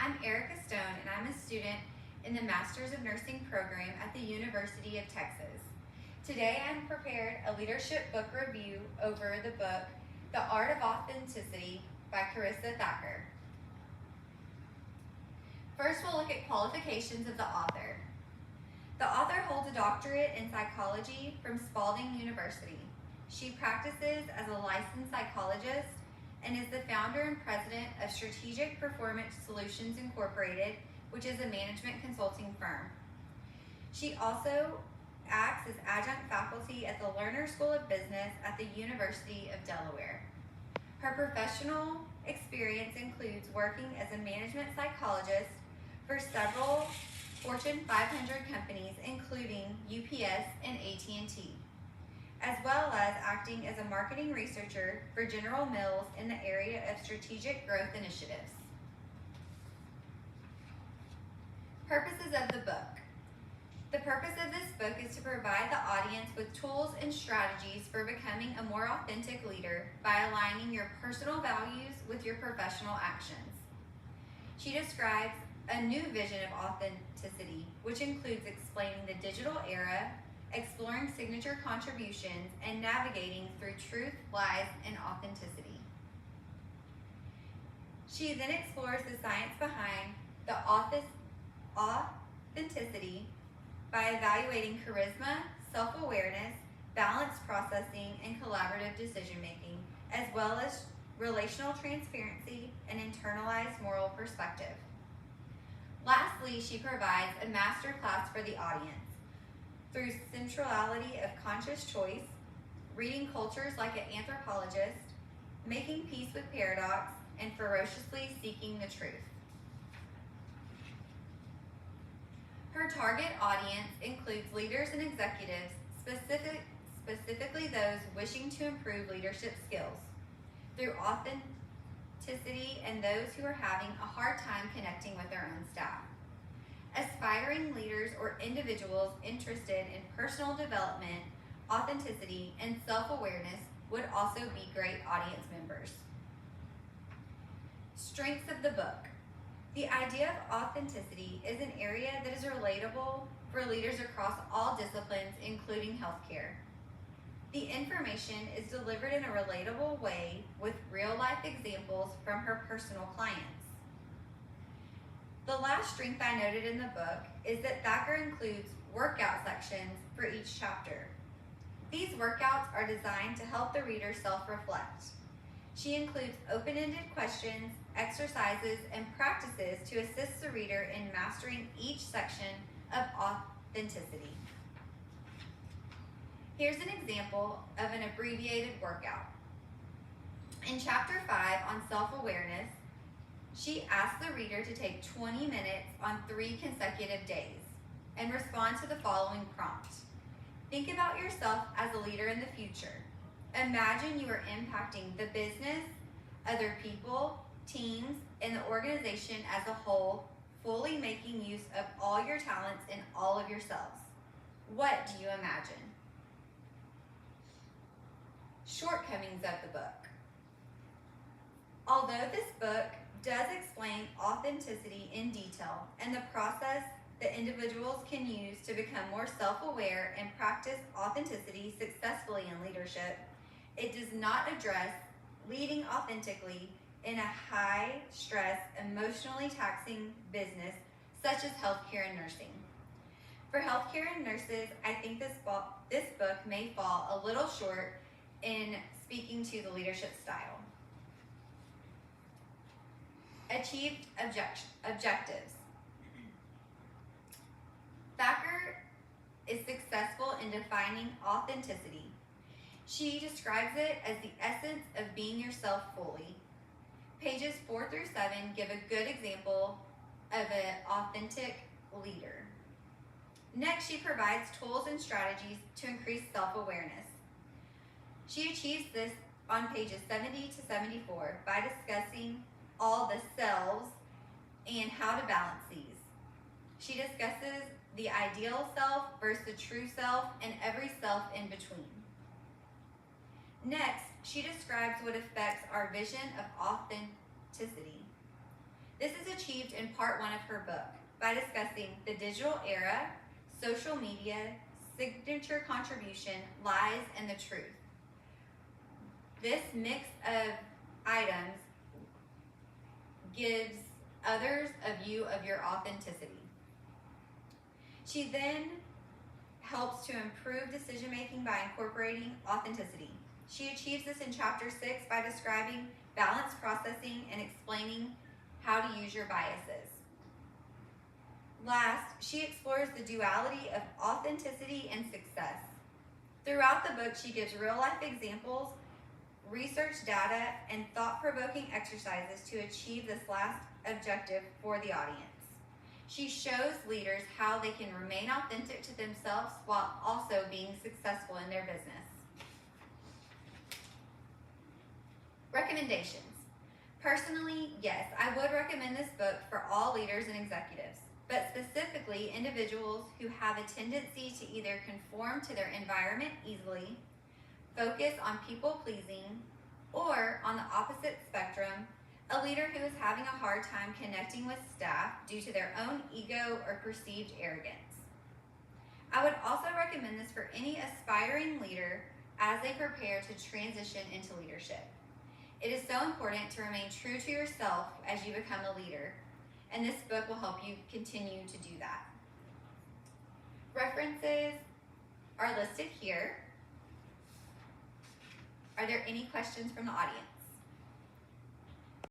I'm Erica Stone, and I'm a student in the Masters of Nursing program at the University of Texas. Today, I'm prepared a leadership book review over the book, The Art of Authenticity by Carissa Thacker. First, we'll look at qualifications of the author. The author holds a doctorate in psychology from Spalding University. She practices as a licensed psychologist and is the founder and president of Strategic Performance Solutions Incorporated, which is a management consulting firm. She also acts as adjunct faculty at the Lerner School of Business at the University of Delaware. Her professional experience includes working as a management psychologist for several Fortune 500 companies, including UPS and AT&T, as well as acting as a marketing researcher for General Mills in the area of strategic growth initiatives. Purposes of the book. The purpose of this book is to provide the audience with tools and strategies for becoming a more authentic leader by aligning your personal values with your professional actions. She describes a new vision of authenticity, which includes explaining the digital era, exploring signature contributions, and navigating through truth, lies, and authenticity. She then explores the science behind the authenticity by evaluating charisma, self-awareness, balanced processing, and collaborative decision-making, as well as relational transparency and internalized moral perspective. Lastly, she provides a master class for the audience through centrality of conscious choice, reading cultures like an anthropologist, making peace with paradox, and ferociously seeking the truth. Her target audience includes leaders and executives, specifically those wishing to improve leadership skills through authenticity and those who are having a hard time connecting with their own staff. Aspiring leaders or individuals interested in personal development, authenticity, and self-awareness would also be great audience members. Strengths of the book. The idea of authenticity is an area that is relatable for leaders across all disciplines, including healthcare. The information is delivered in a relatable way with real-life examples from her personal clients. The last strength I noted in the book is that Thacker includes workout sections for each chapter. These workouts are designed to help the reader self-reflect. She includes open-ended questions, exercises, and practices to assist the reader in mastering each section of authenticity. Here's an example of an abbreviated workout. In Chapter 5 on self-awareness, she asks the reader to take 20 minutes on 3 consecutive days and respond to the following prompt. Think about yourself as a leader in the future. Imagine you are impacting the business, other people, teams, and the organization as a whole, fully making use of all your talents and all of yourselves. What do you imagine? Shortcomings of the book. Although this book does explain authenticity in detail and the process that individuals can use to become more self-aware and practice authenticity successfully in leadership, it does not address leading authentically in a high-stress, emotionally taxing business such as healthcare and nursing. For healthcare and nurses, I think this book may fall a little short in speaking to the leadership style. Achieved objectives. Thacker is successful in defining authenticity. She describes it as the essence of being yourself fully. Pages 4 through 7 give a good example of an authentic leader. Next, she provides tools and strategies to increase self-awareness. She achieves this on pages 70 to 74 by discussing all the selves and how to balance these. She discusses the ideal self versus the true self and every self in between. Next, she describes what affects our vision of authenticity. This is achieved in part 1 of her book by discussing the digital era, social media, signature contribution, lies, and the truth. This mix of items gives others a view of your authenticity. She then helps to improve decision making by incorporating authenticity. She achieves this in chapter 6 by describing balanced processing and explaining how to use your biases. Last, she explores the duality of authenticity and success. Throughout the book, she gives real-life examples, research data, and thought-provoking exercises to achieve this last objective for the audience. She shows leaders how they can remain authentic to themselves while also being successful in their business. Recommendations. Personally, yes, I would recommend this book for all leaders and executives, but specifically individuals who have a tendency to either conform to their environment easily, focus on people pleasing, or on the opposite spectrum, a leader who is having a hard time connecting with staff due to their own ego or perceived arrogance. I would also recommend this for any aspiring leader as they prepare to transition into leadership. It is so important to remain true to yourself as you become a leader, and this book will help you continue to do that. References are listed here. Are there any questions from the audience?